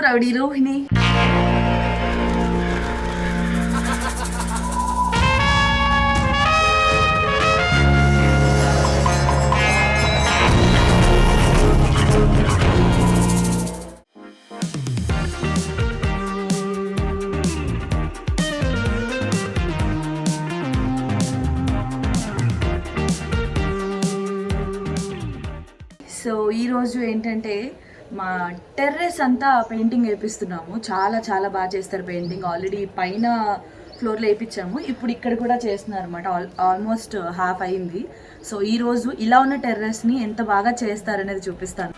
Rowdy Rohni. So ఈరోజు ఏంటంటే మా టెర్రస్ అంతా పెయింటింగ్ వేపిస్తున్నాము. చాలా బాగా చేస్తారు పెయింటింగ్. ఆల్రెడీ పైన ఫ్లోర్లో వేయించాము, ఇప్పుడు ఇక్కడ కూడా చేస్తున్నారు అనమాట. ఆల్మోస్ట్ హాఫ్ అయింది. సో ఈరోజు ఇలా ఉన్న టెర్రస్ని ఎంత బాగా చేస్తారనేది చూపిస్తాను.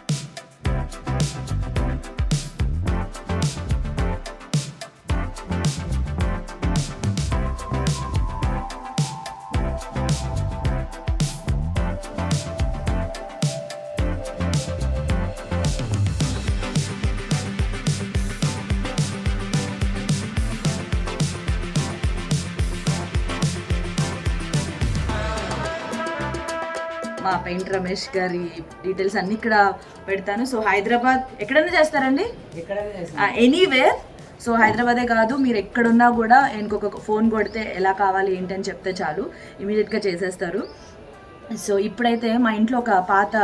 మా పెయింటర్ రమేష్ గారి డీటెయిల్స్ అన్ని ఇక్కడ పెడతాను. సో హైదరాబాద్ ఎక్కడైనా చేస్తారండి, ఎనీవేర్. సో హైదరాబాదే కాదు, మీరు ఎక్కడున్నా కూడా ఇంకొక ఫోన్ కొడితే ఎలా కావాలి ఏంటి అని చెప్తే చాలు, ఇమీడియట్గా చేసేస్తారు. సో ఇప్పుడైతే మా ఇంట్లో ఒక పాత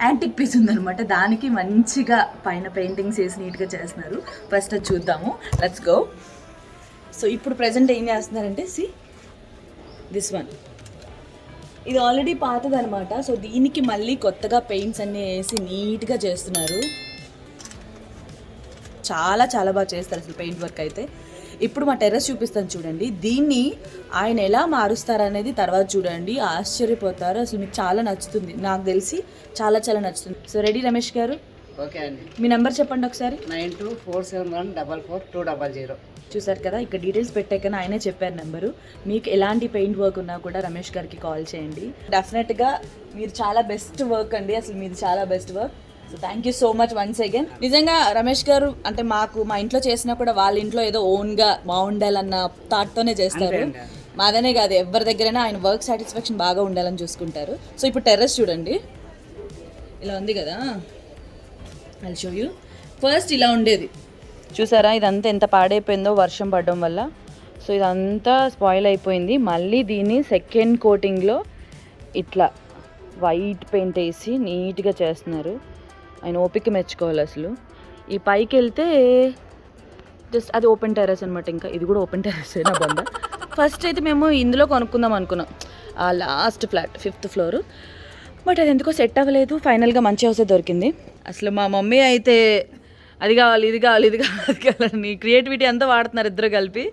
యాంటిక్ పీస్ ఉందనమాట, దానికి మంచిగా పైన పెయింటింగ్స్ వేసి నీట్గా చేస్తున్నారు. ఫస్ట్ అది చూద్దాము, లెట్స్ గో. సో ఇప్పుడు ప్రజెంట్ ఏం చేస్తున్నారంటే దిస్ వన్, ఇది ఆల్రెడీ పాతదనమాట. సో దీనికి మళ్ళీ కొత్తగా పెయింట్స్ అన్నీ వేసి నీట్గా చేస్తున్నారు. చాలా బాగా చేస్తారు అసలు పెయింట్ వర్క్ అయితే. ఇప్పుడు మా టెర్రస్ చూపిస్తాను చూడండి. దీన్ని ఆయన ఎలా మారుస్తారనేది తర్వాత చూడండి, ఆశ్చర్యపోతారు. అసలు మీకు చాలా నచ్చుతుంది, నాకు తెలిసి చాలా నచ్చుతుంది. సో రెడీ రమేష్ గారు? ఓకే అండి. మీ నెంబర్ చెప్పండి ఒకసారి. 9247144420. చూసారు కదా, ఇక్కడ డీటెయిల్స్ పెట్టాకనే ఆయనే చెప్పారు నెంబరు. మీకు ఎలాంటి పెయింట్ వర్క్ ఉన్నా కూడా రమేష్ గారికి కాల్ చేయండి. డెఫినెట్గా మీరు చాలా బెస్ట్ వర్క్ అండి, అసలు మీది చాలా best work. So thank you so much once again. నిజంగా రమేష్ గారు అంటే మా ఇంట్లో చేసినా కూడా వాళ్ళ ఇంట్లో ఏదో ఓన్గా బాగుండాలన్న థాట్తోనే చేస్తారు. మాదనే కాదు, ఎవరి దగ్గరైనా ఆయన వర్క్ సాటిస్ఫాక్షన్ బాగా ఉండాలని చూసుకుంటారు. సో ఇప్పుడు టెర్రస్ చూడండి, ఇలా ఉంది కదా. I show you. ఫస్ట్ ఇలా ఉండేది, చూసారా? ఇదంతా ఎంత పాడైపోయిందో వర్షం పడడం వల్ల. సో ఇదంతా స్పాయిల్ అయిపోయింది. మళ్ళీ దీన్ని సెకండ్ కోటింగ్లో ఇట్లా వైట్ పెయింట్ వేసి నీట్గా చేస్తున్నారు. ఆయన ఓపిక మెచ్చుకోవాలి అసలు. ఈ పైకి వెళ్తే జస్ట్ అది ఓపెన్ టెర్రస్ అనమాట. ఇంకా ఇది కూడా ఓపెన్ టెర్రస్ నా బంద. ఫస్ట్ అయితే మేము ఇందులో కొనుక్కుందాం అనుకున్నాం, ఆ last flat 5th floor. But అది ఎందుకో సెట్ అవ్వలేదు. ఫైనల్గా మంచి హౌసే దొరికింది. అసలు మా మమ్మీ అయితే అది కావాలి ఇది కావాలని క్రియేటివిటీ అంతా వాడుతున్నారు ఇద్దరు కలిపి.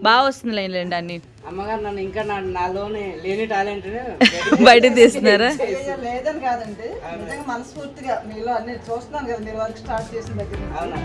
బాగా వస్తుంది లేండి అన్ని. అమ్మగారు నన్ను ఇంకా నాలోనే లేని టాలెంట్ బయట తీస్తున్నారా? లేదని కాదండి, నిజంగా మనస్ఫూర్తిగా మీలో అన్ని చూస్తున్నాను కదా, మీరు వర్క్ స్టార్ట్ చేసిన దగ్గర. అవునా?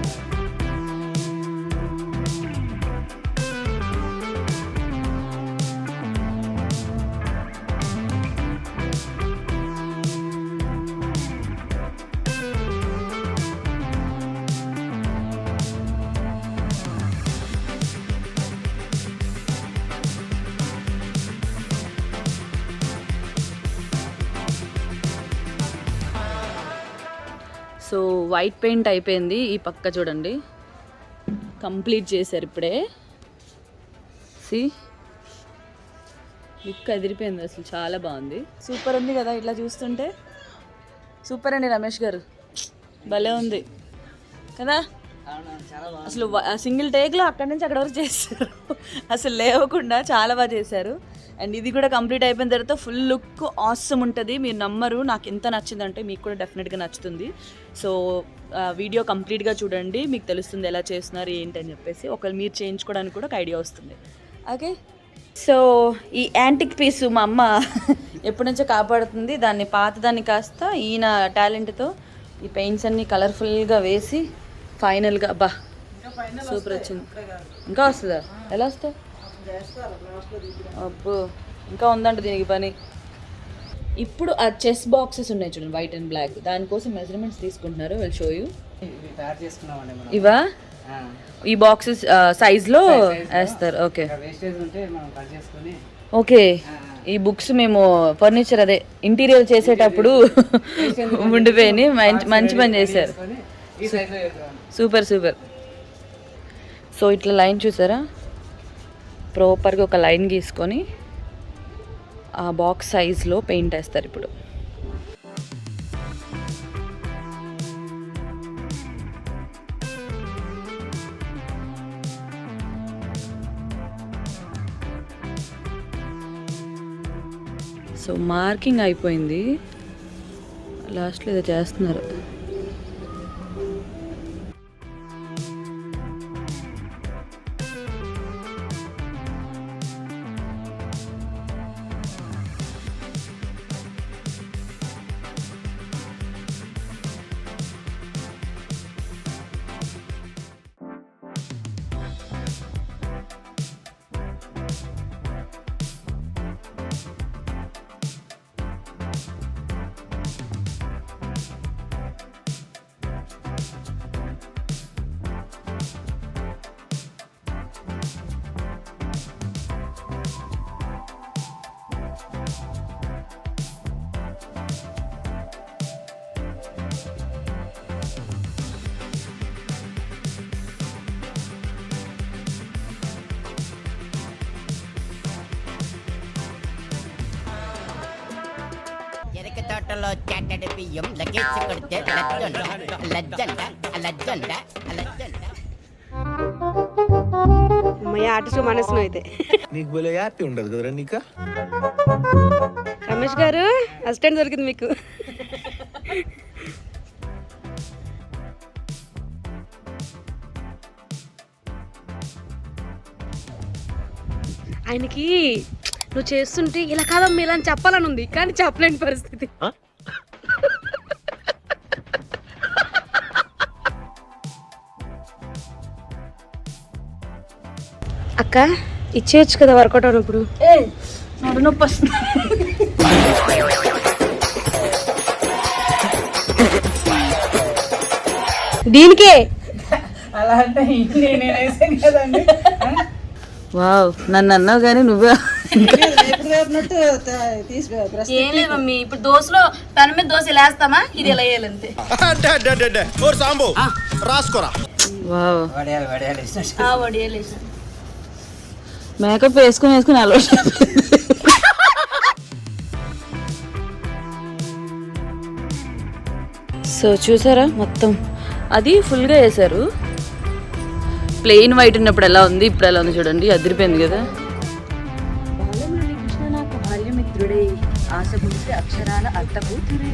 సో వైట్ పెయింట్ అయిపోయింది. ఈ పక్క చూడండి కంప్లీట్ చేశారు ఇప్పుడే. లుక్ అదిరిపోయింది అసలు, చాలా బాగుంది. సూపర్ ఉంది కదా ఇట్లా చూస్తుంటే. సూపర్ అండి రమేష్ గారు, భలే ఉంది కదా. అసలు సింగిల్ టేక్లో అక్కడి నుంచి అక్కడ వరకు చేశారు, అసలు లేవకుండా చాలా బాగా చేశారు. అండ్ ఇది కూడా కంప్లీట్ అయిపోయిన తర్వాత ఫుల్ లుక్ ఆసమ్ ఉంటుంది. మీరు నమ్మరు, నాకు ఎంత నచ్చిందంటే మీకు కూడా డెఫినెట్గా నచ్చుతుంది. సో వీడియో కంప్లీట్గా చూడండి, మీకు తెలుస్తుంది ఎలా చేస్తున్నారు ఏంటి అని చెప్పేసి. ఒకవేళ మీరు చేయించుకోవడానికి కూడా ఒక ఐడియా వస్తుంది. ఓకే, సో ఈ యాంటిక్ పీసు మా అమ్మ ఎప్పటి నుంచో కాపాడుతుంది. దాన్ని పాతదాన్ని కాస్త ఈయన టాలెంట్తో ఈ పెయింట్స్ అన్నీ కలర్ఫుల్గా వేసి ఫైనల్గా బా సూపర్ వచ్చింది. ఇంకా వస్తుందా? ఎలా వస్తావు? అబ్బో ఇంకా ఉందంట దీనికి పని. ఇప్పుడు ఆ చెస్ బాక్సెస్ ఉన్నాయి చూడండి, వైట్ అండ్ బ్లాక్, దానికోసం మెజర్మెంట్స్ తీసుకుంటున్నారు. Will show you. ఇవా ఈ బాక్సెస్ సైజ్లో వేస్తారు. Okay okay. ఈ బుక్స్ మేము ఫర్నిచర్ అదే ఇంటీరియర్ చేసేటప్పుడు ఉండిపోయి మంచి పని చేశారు. ఈ సైడ్లో చేద్దాం. Super super. సో ఇట్లా లైన్ చూసారా, ప్రాపర్గా ఒక లైన్ గీసుకొని ఆ బాక్స్ సైజ్లో పెయింట్ వేస్తారు ఇప్పుడు. సో మార్కింగ్ అయిపోయింది, లాస్ట్లో ఏదో చేస్తున్నారు. ఎరక తోటలో చాటడి బియ్యం లగేజ్ కొడితే లజ్జంట. అమ్మయ్య ఆర్టిస్ట్ మనసును అయితే నీకు భలే హ్యాపీ ఉండదు కదరా నీకా. రమేష్ గారు అసిస్టెంట్ దొరికింది మీకు. ఆయనకి నువ్వు చేస్తుంటే ఇలా కాదమ్మా ఇలా అని చెప్పాలని ఉంది, కానీ చెప్పలేని పరిస్థితి. అక్క ఇచ్చేయచ్చు కదా వర్కౌట్ అయినప్పుడు. నడు నొప్పి వస్తుంది. దీనికే అలా అంటే నేను వేసాను కదండి. వావ్, నన్ను అన్నావు కానీ నువ్వే. ఎప్పుడు రేపినట్టు తీసి బ్రష్ ఏం లేదు మమ్మీ, ఇప్పుడు దోశలో పెనం మీద దోశ ఇలా వేస్తామా, ఇది ఇలా వేయాలంతే. రాసుకోరా. వావ్, వడియాలేసి మేకప్ వేసుకుని అలవాటు. సో చూసారా మొత్తం అది ఫుల్గా వేశారు. ప్లెయిన్ వైట్ ఉన్నప్పుడు ఎలా ఉంది, ఇప్పుడు ఎలా ఉంది చూడండి, అదిరిపోయింది కదా. బాలమురళి కృష్ణ నాకు బాల్యమిత్రుడే, ఆశ పులిసి అక్షరాల అర్థమవుతుడే.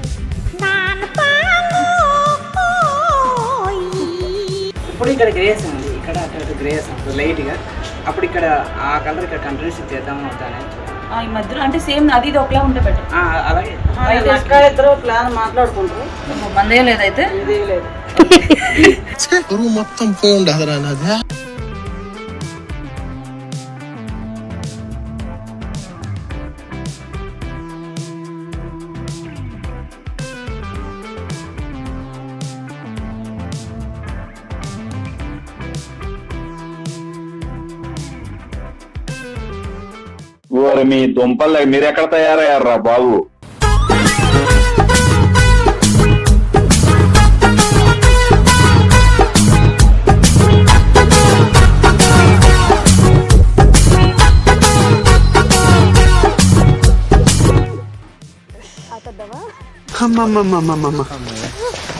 ఇప్పుడు ఇక్కడ గ్రేస్ అండి, ఇక్కడ అటు గ్రేస్ అండి లైట్గా. అప్పుడు ఇక్కడ ఆ కలర్ ఇక్కడ కంటిన్యూస్ చేద్దాం అవుతానే. ఈ మధ్యలో అంటే సేమ్ అది ఇది ఒకలా ఉంటే బెటర్. అలాగే ఇద్దరు ప్లాన్ మాట్లాడుకుంటారు. మందే లేదైతే ఇది లేదు. మొత్తం పోయి ఉండదురా నాది. ఓరి మీ దుంపలు మీరెక్కడ తయారయ్యారా బాబు.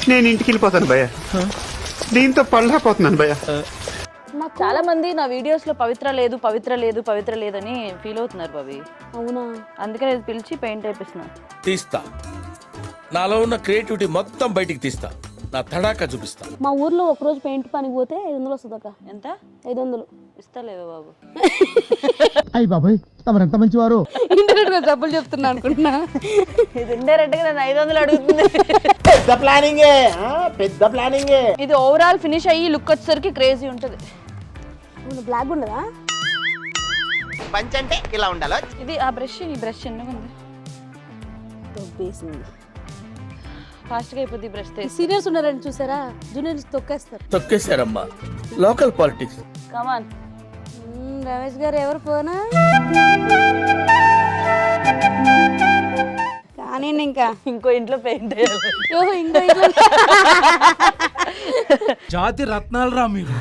నేను ఇంటికి వెళ్ళిపోతాను భయ్య, దీంతో పళ్ళపోతున్నాను భయ్య. నాకు చాలా మంది నా వీడియోస్ లో పవిత్ర లేదని ఫీల్ అవుతున్నారు బాబీ. అవునా, అందుకని ఇది పిలిచి పెయింట్ వేపిస్తున్నా. తీస్తా, నాలో ఉన్న క్రియేటివిటీ మొత్తం బయటికి తీస్తా, నా తడాకా చూపిస్తా. మా ఊర్లో ఒక రోజు పెయింట్ పనికి పోతే 500 వస్తుంది అక్క. ఎంత? 500 ఇస్తలేవే బాబు. అయ్యి బాబాయ్ తమరు మంచివారు. ఇంటర్నెట్ గా డబ్బులు చెప్తున్నా అనుకుంటున్నా. ఇది ఇండైరెక్ట్ గా నన్ను 500 అడుగుతుంది. పెద్ద ప్లానింగే. ఇది ఓవరాల్ ఫినిష్ అయ్యి లుక్ వచ్చేసరికి క్రేజీ ఉంటది. బ్లాక్ ఉండదా? పంచ్ అంటే ఇలా ఉండాలి. ఇది ఆ బ్రష్, ఈ బ్రష్ చిన్నగా ఉంది, ఫాస్ట్ గా అయిపోద్ది బ్రష్. సీనియర్స్ ఉన్నారని చూసారా, జూనియర్స్ తొక్కేస్తారు. తొక్కేశారమ్మా, లోకల్ పాలిటిక్స్. కమాన్ రమేష్ గారు ఎవరు పోనా కానీ ఇంకా ఇంకో ఇంట్లో పెయింట్ వేయాలి. ఇంకో ఇంట్లో జాతి రత్నాలు రా మీరు.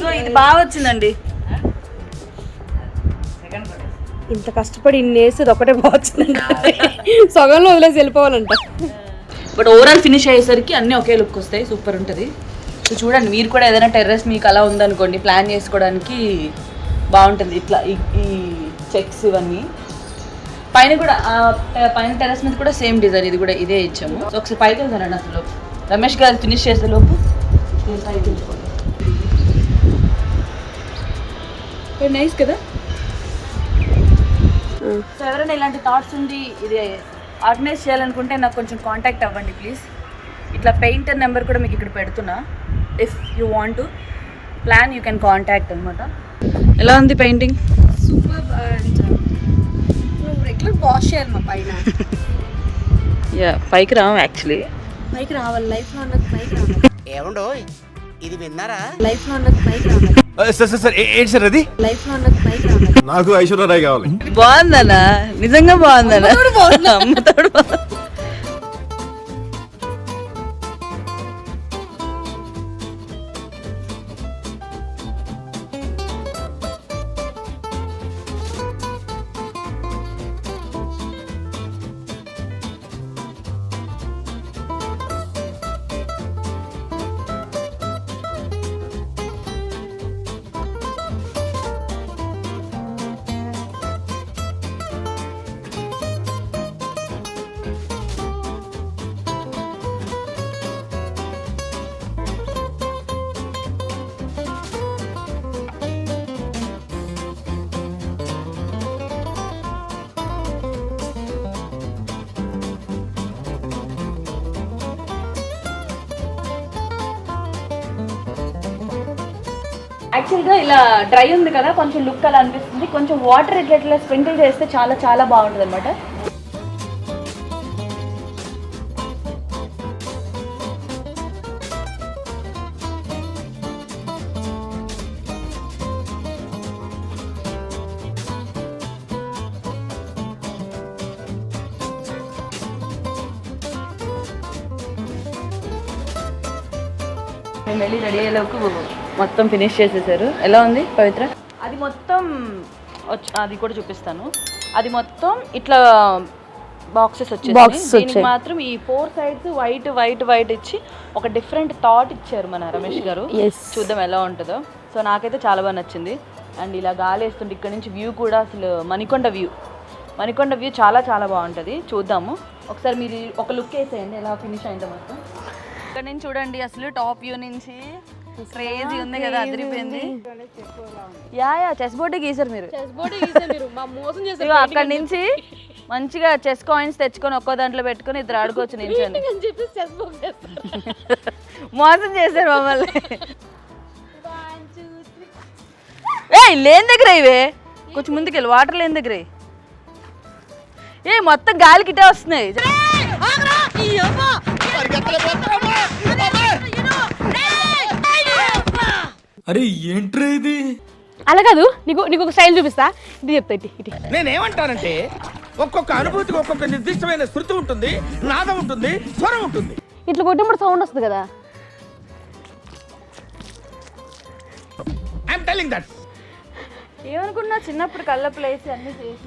సో ఇది బాగా వచ్చిందండి. ఇంత కష్టపడి ఇన్ని వేసేది ఒకటే బాగుంది, సగంలో వదిలేసి వెళ్ళిపోవాలంట. బట్ ఓవరాల్ ఫినిష్ అయ్యేసరికి అన్నీ ఒకే లుక్ వస్తాయి, సూపర్ ఉంటుంది. సో చూడండి, మీరు కూడా ఏదైనా టెర్రస్ మీకు అలా ఉందనుకోండి, ప్లాన్ చేసుకోవడానికి బాగుంటుంది. ఇట్లా ఈ చెక్స్ ఇవన్నీ పైన కూడా, పైన టెర్రస్ మీద కూడా సేమ్ డిజైన్, ఇది కూడా ఇదే ఇచ్చాము. సో ఒకసారి పైకి వెళ్తానండి. అసలు రమేష్ గారు ఫినిష్ చేసే లోపు పైకి వెళ్ళిపోండి. నైస్ కదా. సో ఎవరైనా ఇలాంటి థాట్స్ ఉండి ఇది ఆర్గనైజ్ చేయాలనుకుంటే నాకు కొంచెం కాంటాక్ట్ అవ్వండి ప్లీజ్. ఇట్లా పెయింటర్ నెంబర్ కూడా మీకు ఇక్కడ పెడుతున్నా. If you want to plan you can contact అనమాట. ఎలా ఉంది పెయింటింగ్? సూపర్. రెగ్యులర్ వాష్ చేయాలి మా పైన. యా, పైకి రాము యాక్చువల్లీ. పైకి రావాలి లైఫ్లో అన్నది, పైకి రావాలి ఏమండో ఇది విన్నారా? లైఫ్లో అన్నది, పైకి రావాలి సార్ ఏంటి సార్ అది? లైఫ్లో అన్నది, పైకి రావాలి. నాకు ఐశ్వర్యరాయ్ కావాలి. బాగుందనా? నిజంగా బాగుందనా? అమ్మతోడు బాగుంది. యాక్చువల్గా ఇలా డ్రై ఉంది కదా, కొంచెం లుక్ అలా అనిపిస్తుంది. కొంచెం వాటర్ ఇట్లా ఇట్లా స్ప్రింకిల్ చేస్తే చాలా చాలా బాగుంటుంది అనమాట. మేము వెళ్ళి రెడీ అయ్యేలోపు మొత్తం ఫినిష్ చేసేసారు. ఎలా ఉంది పవిత్ర? అది మొత్తం అది కూడా చూపిస్తాను. అది మొత్తం ఇట్లా బాక్సెస్ వచ్చేసి, దీనికి మాత్రం ఈ 4 sides వైట్ వైట్ వైట్ ఇచ్చి ఒక డిఫరెంట్ థాట్ ఇచ్చారు మన రమేష్ గారు. చూద్దాం ఎలా ఉంటుందో. సో నాకైతే చాలా బాగా నచ్చింది. అండ్ ఇలా గాలి వేస్తుంటే ఇక్కడ నుంచి వ్యూ కూడా అసలు మణికొండ వ్యూ చాలా చాలా బాగుంటుంది. చూద్దాము ఒకసారి, మీరు ఒక లుక్ వేసేయండి ఎలా ఫినిష్ అయిందో మొత్తం. ఇక్కడ నుంచి చూడండి, అసలు టాప్ వ్యూ నుంచి క్రేజీ ఉంది కదా, అదిరిపోయింది. యా చెస్ బోర్డు గీసారు మీరు. అక్కడ నుంచి మంచిగా చెస్ కాయిన్స్ తెచ్చుకొని ఒక్కో దాంట్లో పెట్టుకొని ఇద్దరు ఆడుకోవచ్చు. నిల్చొని మోసం చేశారు మమ్మల్ని. లేని దగ్గర ఇవే కొంచెం ముందుకెళ్ళి, వాటర్ లేని దగ్గర మొత్తం గాలికి ఇటే వస్తున్నాయి. అరే ఏంట్రా ఇది? అలా కాదు, నీకు ఒక స్టైల్ చూపిస్తా. ఇది చెప్తా, ఇటు. నేనేమంటానంటే ఒక్కొక్క అనుభూతికి ఒక్కొక్క నిర్దిష్టమైన శృతి ఉంటుంది, నాదం ఉంటుంది, స్వరం ఉంటుంది. ఇట్లా కొట్టినప్పుడు సౌండ్ వస్తుంది కదా. I'm telling that. ఏమనుకున్నా చిన్నప్పుడు కళ్ళ ప్లేస్ అన్ని చేసి.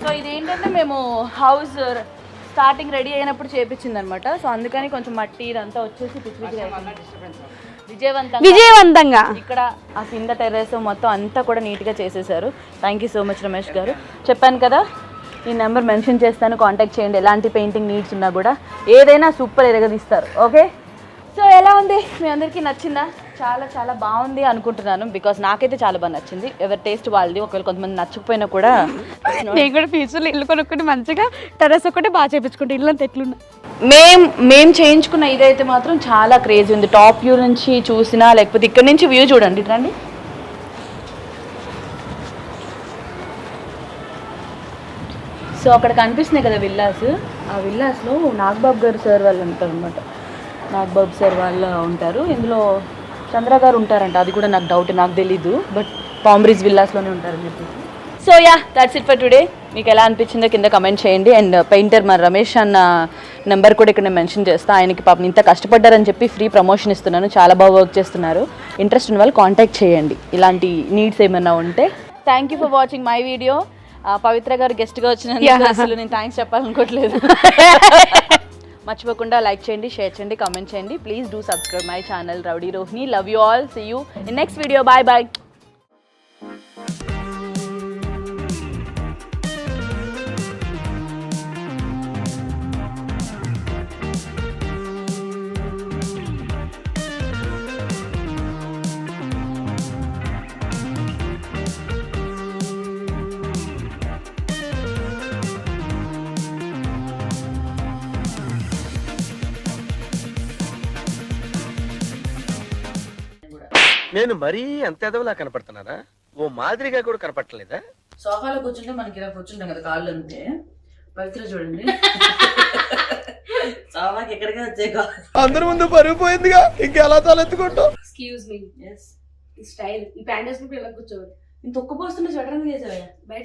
సో ఇదేంటంటే మేము హౌస్ స్టార్టింగ్ రెడీ అయినప్పుడు చేపించింది అనమాట. సో అందుకని కొంచెం మట్టి ఇదంతా వచ్చేసి విజయవంతంగా ఇక్కడ ఆ కింద టెర్రస్ మొత్తం అంతా కూడా నీట్గా చేసేసారు. Thank you so much Ramesh గారు. చెప్పాను కదా ఈ నెంబర్ మెన్షన్ చేస్తాను, కాంటాక్ట్ చేయండి. ఎలాంటి పెయింటింగ్ నీడ్స్ ఉన్నా కూడా ఏదైనా సూపర్ ఎరగదీస్తారు. ఓకే, సో ఎలా ఉంది, మీ అందరికీ నచ్చిందా? చాలా చాలా బాగుంది అనుకుంటున్నాను, బికాస్ నాకైతే చాలా బాగా నచ్చింది. ఎవరి టేస్ట్ వాళ్ళది. ఒకవేళ కొంతమంది నచ్చకపోయినా కూడా నేను కూడా ఫ్యూచర్లో ఇల్లు కొనుక్కుంటే మంచిగా టెర్రస్ ఒకటి బాగా చేయించుకుంటే ఇల్లు అంతా ఎట్లున్నా. మేము చేయించుకున్న ఇదైతే మాత్రం చాలా క్రేజీ ఉంది. టాప్ వ్యూ నుంచి చూసినా లేకపోతే ఇక్కడ నుంచి వ్యూ చూడండి, రండి. సో అక్కడ కనిపిస్తున్నాయి కదా విల్లాస్, ఆ విల్లాస్లో నాగబాబు గారు సార్ వాళ్ళు ఉంటారు అనమాట. నాగబాబు సార్ వాళ్ళు ఉంటారు, ఇందులో చంద్ర గారు ఉంటారంట. అది కూడా నాకు డౌట్, నాకు తెలీదు, బట్ పాంబ్రిజ్ విల్లాస్లోనే ఉంటారని చెప్పేసి. So yeah, that's it for today. మీకు ఎలా అనిపించిందో కింద కమెంట్ చేయండి. అండ్ పెయింటర్ మన రమేష్ అన్న నెంబర్ కూడా ఇక్కడ నేను మెన్షన్ చేస్తాను. ఆయనకి పాపం ఇంత కష్టపడ్డారని చెప్పి ఫ్రీ ప్రమోషన్ ఇస్తున్నాను. చాలా బాగా వర్క్ చేస్తున్నారు. ఇంట్రెస్ట్ ఉన్న వాళ్ళు కాంటాక్ట్ చేయండి ఇలాంటి నీడ్స్ ఏమైనా ఉంటే. Thank you for watching my video. Pavitra గారు గెస్ట్గా వచ్చినందుకు అసలు నేను థ్యాంక్స్ చెప్పాలనుకోవట్లేదు. మర్చిపోకుండా లైక్ చేయండి, షేర్ చేయండి, కామెంట్ చేయండి. Please do subscribe my channel rowdy Rohini. Love you all. See you in next video. Bye bye. నేను మరీ అంత ఎదవలా కనపడుతున్నానా? ఓ మాదిరిగా కూడా కనపడలేదా? సోఫాలో కూర్చుంటే మనకి ఇలా కూర్చుంటాం కదా, కాళ్ళు అంతే. పవిత్ర చూడండి, సోఫాకి ఎక్కడికి వచ్చే అందరి ముందు పరుగు పోయిందిగా, ఇంకెలా తలెత్తుకుంటావు? ఎక్స్క్యూజ్ మీ, ఈ స్టైల్ ఈ ప్యాంట్ వేసుకుంటే ఇలా కూర్చోవాలి. ఇంత ఒక్క పోస్తున్న స్వెటర్ చేసావా బయట?